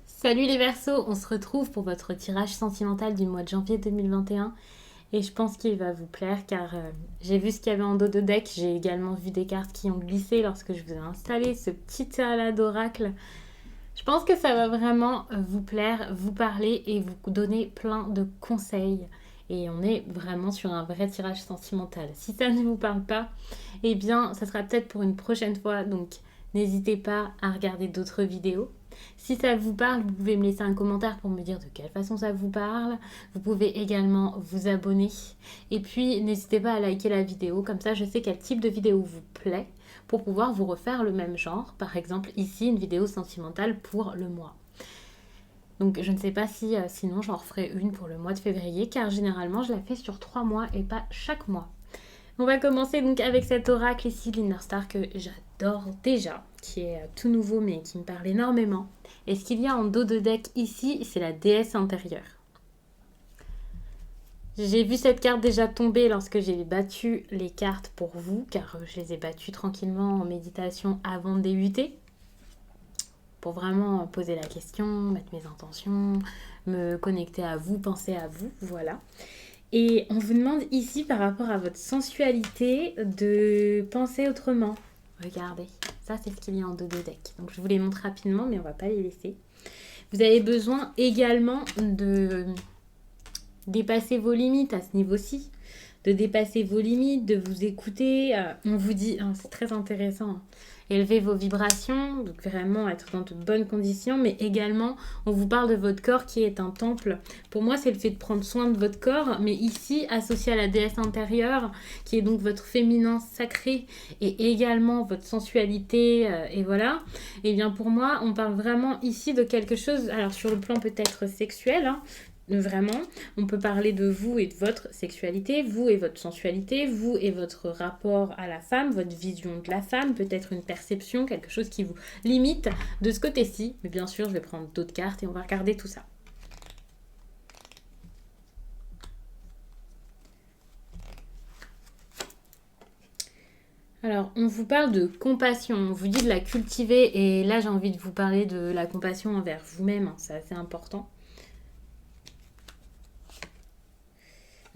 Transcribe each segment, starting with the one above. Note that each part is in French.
Salut les Verseaux, on se retrouve pour votre tirage sentimental du mois de janvier 2021 et je pense qu'il va vous plaire car j'ai vu ce qu'il y avait en dos de deck, j'ai également vu des cartes qui ont glissé lorsque je vous ai installé ce petit tirage d'oracle. Je pense que ça va vraiment vous plaire, vous parler et vous donner plein de conseils. Et on est vraiment sur un vrai tirage sentimental. Si ça ne vous parle pas, eh bien, ça sera peut-être pour une prochaine fois. Donc, n'hésitez pas à regarder d'autres vidéos. Si ça vous parle, vous pouvez me laisser un commentaire pour me dire de quelle façon ça vous parle. Vous pouvez également vous abonner. Et puis, n'hésitez pas à liker la vidéo. Comme ça, je sais quel type de vidéo vous plaît pour pouvoir vous refaire le même genre. Par exemple, ici, une vidéo sentimentale pour le mois. Donc je ne sais pas si sinon j'en referai une pour le mois de février, car généralement je la fais sur 3 mois et pas chaque mois. On va commencer donc avec cet oracle ici, l'Inner Star, que j'adore déjà, qui est tout nouveau mais qui me parle énormément. Et ce qu'il y a en dos de deck ici, c'est la déesse intérieure. J'ai vu cette carte déjà tomber lorsque j'ai battu les cartes pour vous, car je les ai battues tranquillement en méditation avant de débuter. Pour vraiment poser la question, mettre mes intentions, me connecter à vous, penser à vous, voilà. Et on vous demande ici, par rapport à votre sensualité, de penser autrement. Regardez, ça c'est ce qu'il y a en dos de deck. Donc je vous les montre rapidement, mais on va pas les laisser. Vous avez besoin également de dépasser vos limites à ce niveau-ci, de dépasser vos limites, de vous écouter. On vous dit, c'est très intéressant, élever vos vibrations, donc vraiment être dans de bonnes conditions, mais également on vous parle de votre corps qui est un temple. Pour moi, c'est le fait de prendre soin de votre corps, mais ici associé à la déesse intérieure, qui est donc votre féminin sacré et également votre sensualité, et voilà. Et bien pour moi, on parle vraiment ici de quelque chose, alors sur le plan peut-être sexuel, vraiment, on peut parler de vous et de votre sexualité, vous et votre sensualité, vous et votre rapport à la femme, votre vision de la femme, peut-être une perception, quelque chose qui vous limite de ce côté-ci. Mais bien sûr, je vais prendre d'autres cartes et on va regarder tout ça. Alors, on vous parle de compassion, on vous dit de la cultiver et là j'ai envie de vous parler de la compassion envers vous-même, c'est assez important.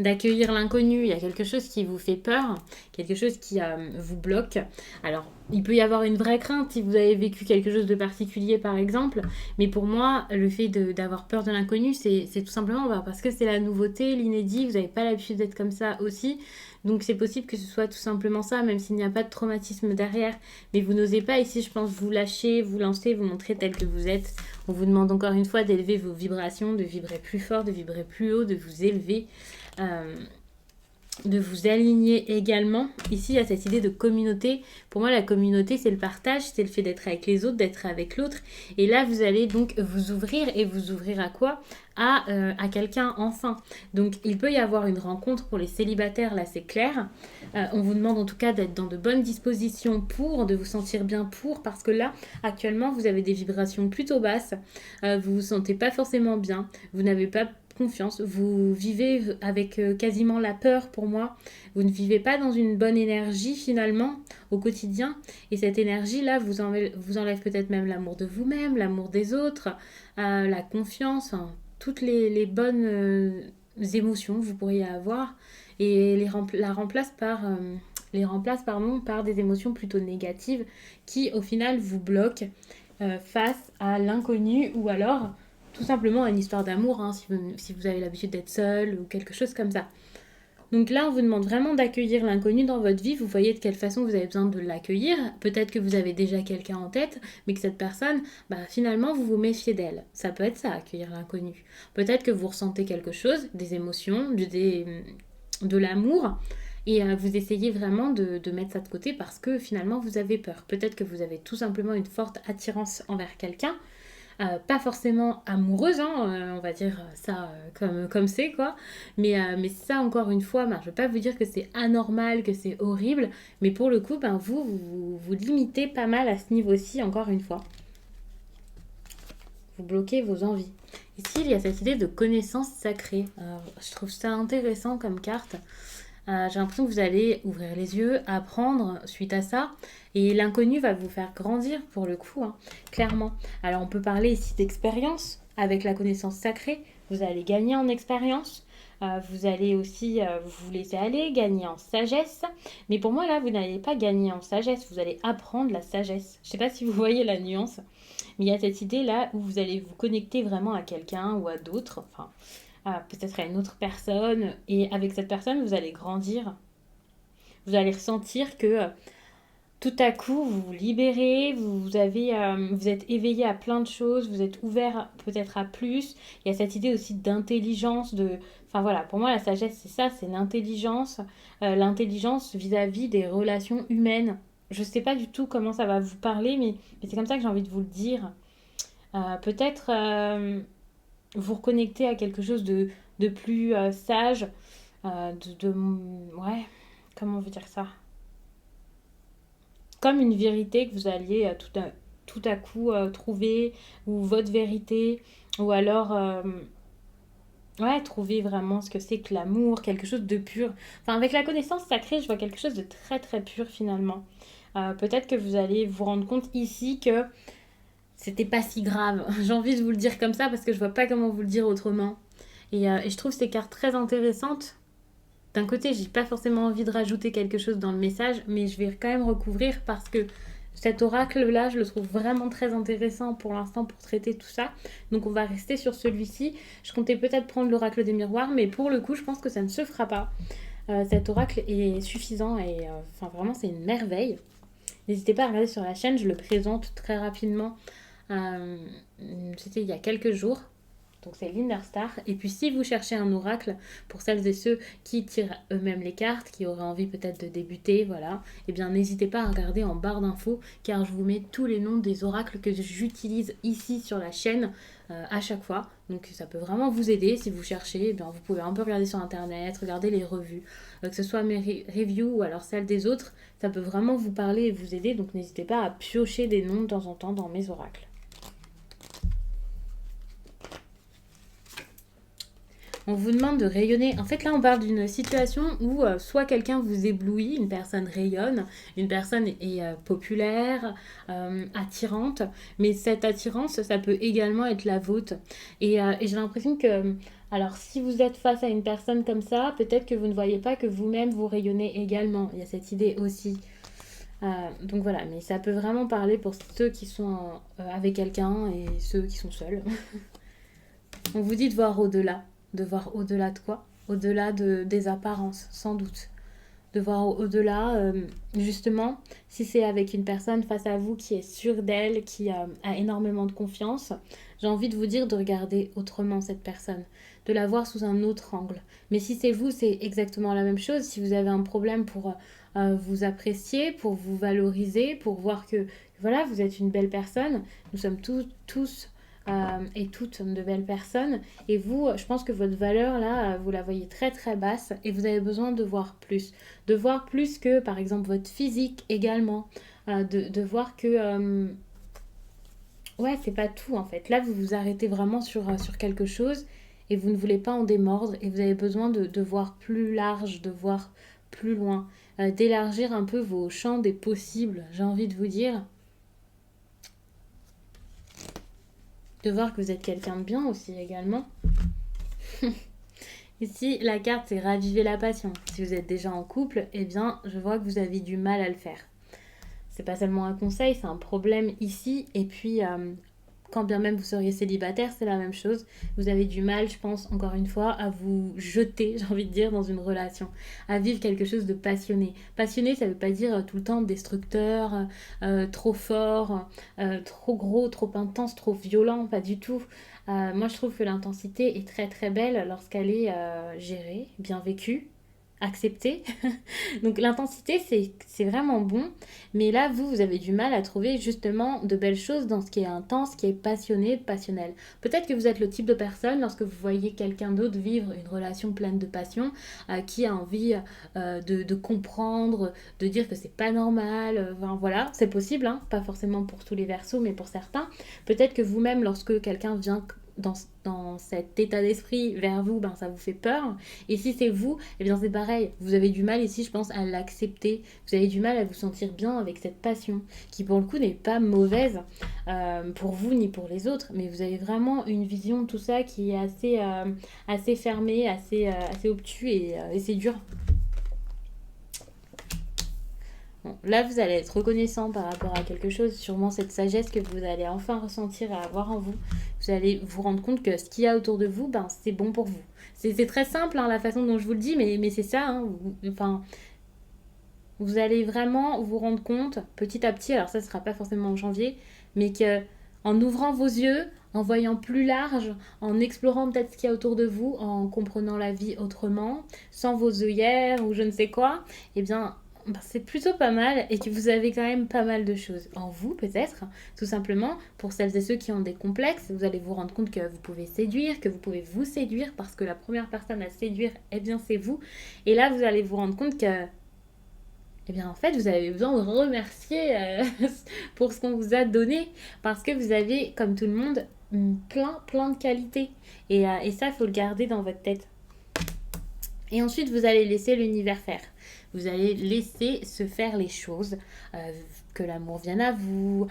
D'accueillir l'inconnu, il y a quelque chose qui vous fait peur, quelque chose qui vous bloque. Alors, il peut y avoir une vraie crainte si vous avez vécu quelque chose de particulier par exemple, mais pour moi, le fait d'avoir peur de l'inconnu, c'est tout simplement parce que c'est la nouveauté, l'inédit, vous n'avez pas l'habitude d'être comme ça aussi, donc c'est possible que ce soit tout simplement ça, même s'il n'y a pas de traumatisme derrière, mais vous n'osez pas ici, je pense, vous lâcher, vous lancer, vous montrer tel que vous êtes. On vous demande encore une fois d'élever vos vibrations, de vibrer plus fort, de vibrer plus haut, de vous élever. De vous aligner également. Ici, il y a cette idée de communauté. Pour moi, la communauté, c'est le partage, c'est le fait d'être avec les autres, d'être avec l'autre. Et là, vous allez donc vous ouvrir. Et vous ouvrir à quoi ? À quelqu'un, enfin. Donc, il peut y avoir une rencontre pour les célibataires, là, c'est clair. On vous demande en tout cas d'être dans de bonnes dispositions pour, de vous sentir bien pour, parce que là, actuellement, vous avez des vibrations plutôt basses. Vous vous sentez pas forcément bien. Vous n'avez pas confiance, vous vivez avec quasiment la peur pour moi, vous ne vivez pas dans une bonne énergie finalement au quotidien et cette énergie là vous enlève peut-être même l'amour de vous-même, l'amour des autres, la confiance, toutes les bonnes émotions que vous pourriez avoir et les remplace par des émotions plutôt négatives qui au final vous bloquent face à l'inconnu ou alors tout simplement une histoire d'amour, si vous avez l'habitude d'être seul ou quelque chose comme ça. Donc là, on vous demande vraiment d'accueillir l'inconnu dans votre vie. Vous voyez de quelle façon vous avez besoin de l'accueillir. Peut-être que vous avez déjà quelqu'un en tête, mais que cette personne, finalement, vous vous méfiez d'elle. Ça peut être ça, accueillir l'inconnu. Peut-être que vous ressentez quelque chose, des émotions, de l'amour, et vous essayez vraiment de mettre ça de côté parce que finalement, vous avez peur. Peut-être que vous avez tout simplement une forte attirance envers quelqu'un, pas forcément amoureuse, on va dire ça comme c'est quoi, mais ça encore une fois, je ne vais pas vous dire que c'est anormal, que c'est horrible, mais pour le coup, vous limitez pas mal à ce niveau-ci, encore une fois. Vous bloquez vos envies. Ici, il y a cette idée de connaissance sacrée. Alors, je trouve ça intéressant comme carte. J'ai l'impression que vous allez ouvrir les yeux, apprendre suite à ça. Et l'inconnu va vous faire grandir pour le coup, hein, clairement. Alors on peut parler ici d'expérience avec la connaissance sacrée. Vous allez gagner en expérience. Vous allez aussi vous laisser aller, gagner en sagesse. Mais pour moi, là, vous n'allez pas gagner en sagesse. Vous allez apprendre la sagesse. Je ne sais pas si vous voyez la nuance. Mais il y a cette idée là où vous allez vous connecter vraiment à quelqu'un ou à d'autres, enfin peut-être à une autre personne, et avec cette personne vous allez grandir. Vous allez ressentir que tout à coup vous vous libérez, vous êtes éveillé à plein de choses, vous êtes ouvert peut-être à plus. Il y a cette idée aussi d'intelligence, enfin voilà, pour moi la sagesse c'est ça, c'est l'intelligence, l'intelligence vis-à-vis des relations humaines. Je ne sais pas du tout comment ça va vous parler, mais c'est comme ça que j'ai envie de vous le dire. Peut-être vous reconnecter à quelque chose de plus sage, ouais, comment on veut dire ça? Comme une vérité que vous alliez tout à coup trouver, ou votre vérité, ou alors ouais, trouver vraiment ce que c'est que l'amour, quelque chose de pur. Enfin, avec la connaissance sacrée, je vois quelque chose de très très pur finalement. Peut-être que vous allez vous rendre compte ici que c'était pas si grave. J'ai envie de vous le dire comme ça parce que je vois pas comment vous le dire autrement. Et je trouve ces cartes très intéressantes. D'un côté, j'ai pas forcément envie de rajouter quelque chose dans le message, mais je vais quand même recouvrir parce que cet oracle-là, je le trouve vraiment très intéressant pour l'instant pour traiter tout ça. Donc on va rester sur celui-ci. Je comptais peut-être prendre l'oracle des miroirs, mais pour le coup, je pense que ça ne se fera pas. Cet oracle est suffisant et enfin vraiment, c'est une merveille. N'hésitez pas à regarder sur la chaîne, je le présente très rapidement. Euh, C'était il y a quelques jours. Donc c'est l'Innerstar. Et puis si vous cherchez un oracle, pour celles et ceux qui tirent eux-mêmes les cartes, qui auraient envie peut-être de débuter, voilà, eh bien n'hésitez pas à regarder en barre d'infos, car je vous mets tous les noms des oracles que j'utilise ici sur la chaîne à chaque fois. Donc ça peut vraiment vous aider si vous cherchez. Eh bien, vous pouvez un peu regarder sur internet, regarder les revues, que ce soit mes reviews ou alors celles des autres. Ça peut vraiment vous parler et vous aider. Donc n'hésitez pas à piocher des noms de temps en temps dans mes oracles. On vous demande de rayonner. En fait, là, on parle d'une situation où soit quelqu'un vous éblouit, une personne rayonne, une personne est populaire, attirante, mais cette attirance, ça peut également être la vôtre. Et j'ai l'impression que, alors, si vous êtes face à une personne comme ça, peut-être que vous ne voyez pas que vous-même vous rayonnez également. Il y a cette idée aussi. Donc voilà, mais ça peut vraiment parler pour ceux qui sont avec quelqu'un et ceux qui sont seuls. On vous dit de voir au-delà. De voir au-delà de quoi? Au-delà des apparences, sans doute. De voir au-delà, justement, si c'est avec une personne face à vous qui est sûre d'elle, qui a énormément de confiance, j'ai envie de vous dire de regarder autrement cette personne, de la voir sous un autre angle. Mais si c'est vous, c'est exactement la même chose. Si vous avez un problème pour vous apprécier, pour vous valoriser, pour voir que voilà, vous êtes une belle personne, nous sommes tous et toutes de belles personnes. Et vous, je pense que votre valeur, là, vous la voyez très très basse et vous avez besoin de voir plus. De voir plus que, par exemple, votre physique également. De voir que... ouais, c'est pas tout en fait. Là, vous vous arrêtez vraiment sur quelque chose et vous ne voulez pas en démordre et vous avez besoin de voir plus large, de voir plus loin, d'élargir un peu vos champs des possibles, j'ai envie de vous dire. De voir que vous êtes quelqu'un de bien aussi également. Ici, la carte, c'est raviver la passion. Si vous êtes déjà en couple, eh bien, je vois que vous avez du mal à le faire. C'est pas seulement un conseil, c'est un problème ici. Et puis, quand bien même vous seriez célibataire, c'est la même chose. Vous avez du mal, je pense, encore une fois, à vous jeter, j'ai envie de dire, dans une relation, à vivre quelque chose de passionné. Passionné, ça veut pas dire tout le temps destructeur, trop fort, trop gros, trop intense, trop violent, pas du tout. Moi, je trouve que l'intensité est très très belle lorsqu'elle est gérée, bien vécue, acceptée. Donc l'intensité, c'est vraiment bon. Mais là, vous avez du mal à trouver justement de belles choses dans ce qui est intense, qui est passionné, passionnel. Peut-être que vous êtes le type de personne, lorsque vous voyez quelqu'un d'autre vivre une relation pleine de passion, qui a envie de comprendre, de dire que c'est pas normal. Enfin, voilà, c'est possible, hein, pas forcément pour tous les versos, mais pour certains. Peut-être que vous-même, lorsque quelqu'un vient dans cet état d'esprit vers vous, ben, ça vous fait peur. Et si c'est vous, eh bien c'est pareil. Vous avez du mal ici, je pense, à l'accepter. Vous avez du mal à vous sentir bien avec cette passion, qui pour le coup n'est pas mauvaise pour vous ni pour les autres. Mais vous avez vraiment une vision de tout ça qui est assez fermée, assez obtus et c'est dur. Bon, là, vous allez être reconnaissant par rapport à quelque chose, sûrement cette sagesse que vous allez enfin ressentir et avoir en vous. Vous allez vous rendre compte que ce qu'il y a autour de vous, ben, c'est bon pour vous. C'est très simple, hein, la façon dont je vous le dis, mais c'est ça. Hein, enfin, vous allez vraiment vous rendre compte petit à petit, alors ça ne sera pas forcément en janvier, mais que en ouvrant vos yeux, en voyant plus large, en explorant peut-être ce qu'il y a autour de vous, en comprenant la vie autrement, sans vos œillères ou je ne sais quoi, eh bien, ben, c'est plutôt pas mal et que vous avez quand même pas mal de choses en vous peut-être, tout simplement. Pour celles et ceux qui ont des complexes, vous allez vous rendre compte que vous pouvez séduire, que vous pouvez vous séduire parce que la première personne à séduire, eh bien c'est vous. Et là, vous allez vous rendre compte que eh bien, en fait, vous avez besoin de remercier pour ce qu'on vous a donné. Parce que vous avez, comme tout le monde, plein de qualités. Et ça, il faut le garder dans votre tête. Et ensuite, vous allez laisser l'univers faire. Vous allez laisser se faire les choses. Que l'amour vienne à vous,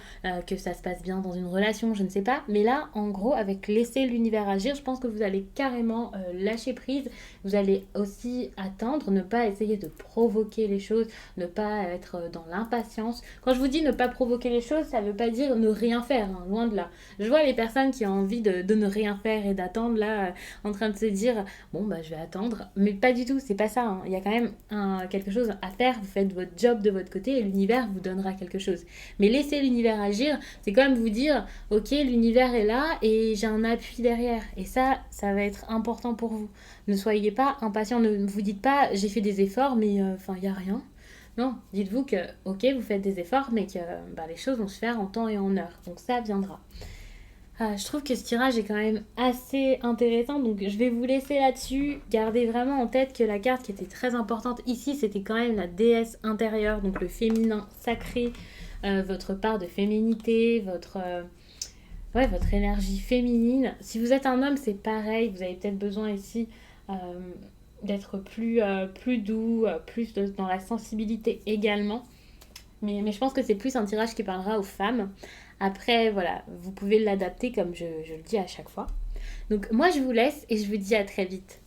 que ça se passe bien dans une relation, je ne sais pas. Mais là, en gros, avec laisser l'univers agir, je pense que vous allez carrément lâcher prise. Vous allez aussi attendre, ne pas essayer de provoquer les choses, ne pas être dans l'impatience. Quand je vous dis ne pas provoquer les choses, ça ne veut pas dire ne rien faire, hein, loin de là. Je vois les personnes qui ont envie de ne rien faire et d'attendre, là, en train de se dire, bon, bah, je vais attendre. Mais pas du tout, c'est pas ça. Hein. Il y a quand même quelque chose à faire. Vous faites votre job de votre côté et l'univers vous donnera quelque chose. Mais laisser l'univers agir, c'est quand même vous dire, ok, l'univers est là et j'ai un appui derrière. Et ça va être important pour vous. Ne soyez pas impatient, ne vous dites pas, j'ai fait des efforts, mais enfin, il n'y a rien. Non, dites-vous que, ok, vous faites des efforts, mais que bah, les choses vont se faire en temps et en heure. Donc ça viendra. Je trouve que ce tirage est quand même assez intéressant, donc je vais vous laisser là-dessus. Gardez vraiment en tête que la carte qui était très importante ici, c'était quand même la déesse intérieure, donc le féminin sacré, votre part de féminité, votre énergie féminine. Si vous êtes un homme, c'est pareil, vous avez peut-être besoin ici euh, d'être plus doux, dans la sensibilité également. Mais je pense que c'est plus un tirage qui parlera aux femmes. Après, voilà, vous pouvez l'adapter comme je le dis à chaque fois. Donc moi, je vous laisse et je vous dis à très vite.